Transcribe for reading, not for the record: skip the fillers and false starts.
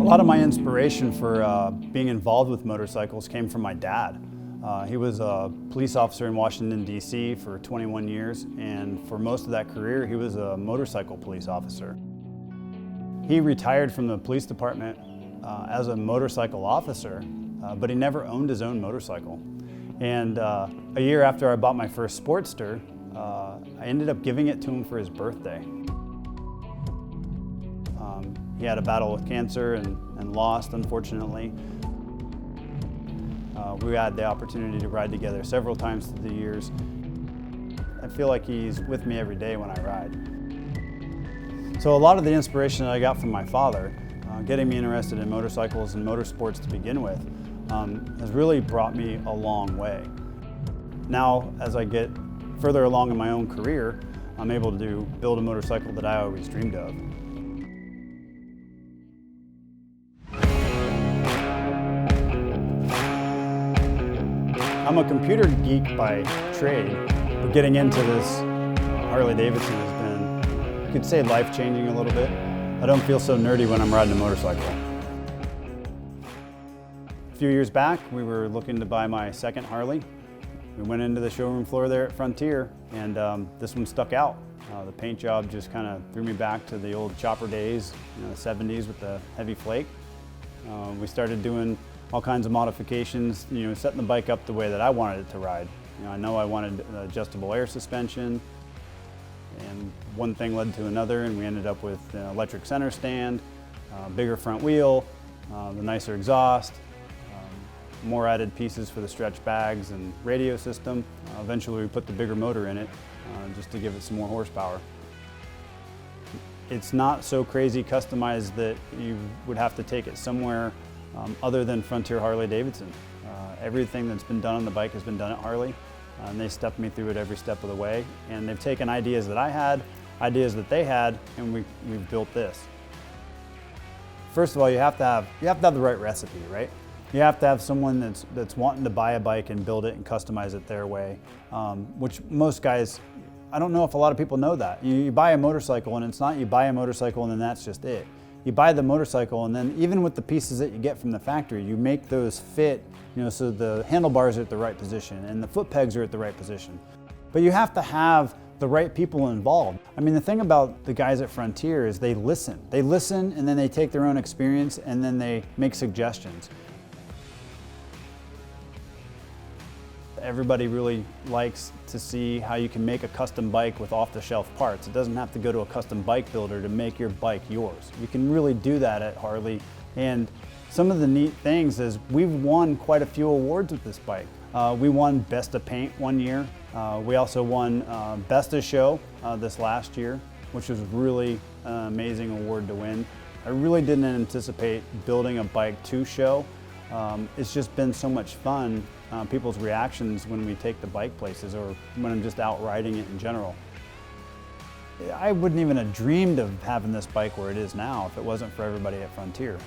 A lot of my inspiration for being involved with motorcycles came from my dad. He was a police officer in Washington, D.C. for 21 years, and for most of that career, he was a motorcycle police officer. He retired from the police department as a motorcycle officer, but he never owned his own motorcycle. And a year after I bought my first Sportster, I ended up giving it to him for his birthday. He had a battle with cancer and lost, unfortunately. We had the opportunity to ride together several times through the years. I feel like he's with me every day when I ride. So a lot of the inspiration that I got from my father, getting me interested in motorcycles and motorsports to begin with, has really brought me a long way. Now, as I get further along in my own career, I'm able to build a motorcycle that I always dreamed of. I'm a computer geek by trade, but getting into this Harley Davidson has been, you could say, life-changing a little bit. I don't feel so nerdy when I'm riding a motorcycle. A few years back, we were looking to buy my second Harley. We went into the showroom floor there at Frontier, and this one stuck out. The paint job just kind of threw me back to the old chopper days, the 70s with the heavy flake. We started doing all kinds of modifications, setting the bike up the way that I wanted it to ride. I know I wanted adjustable air suspension, and one thing led to another, and we ended up with an electric center stand, bigger front wheel, the nicer exhaust, more added pieces for the stretch bags and radio system. Eventually we put the bigger motor in it just to give it some more horsepower. It's not so crazy customized that you would have to take it somewhere other than Frontier Harley Davidson. Everything that's been done on the bike has been done at Harley, and they stepped me through it every step of the way. And they've taken ideas that I had, ideas that they had, and we've built this. First of all, you have to have the right recipe, right? You have to have someone that's wanting to buy a bike and build it and customize it their way, which most guys, I don't know if a lot of people know that. You buy a motorcycle, and it's not you buy a motorcycle and then that's just it. You buy the motorcycle, and then even with the pieces that you get from the factory, you make those fit, so the handlebars are at the right position and the foot pegs are at the right position. But you have to have the right people involved. I mean, the thing about the guys at Frontier is they listen. They listen, and then they take their own experience, and then they make suggestions. Everybody really likes to see how you can make a custom bike with off-the-shelf parts. It doesn't have to go to a custom bike builder to make your bike yours. You can really do that at Harley. And some of the neat things is we've won quite a few awards with this bike. We won Best of Paint one year. We also won Best of Show this last year, which was really an amazing award to win. I really didn't anticipate building a bike to show. It's just been so much fun. People's reactions when we take the bike places or when I'm just out riding it in general. I wouldn't even have dreamed of having this bike where it is now if it wasn't for everybody at Frontier.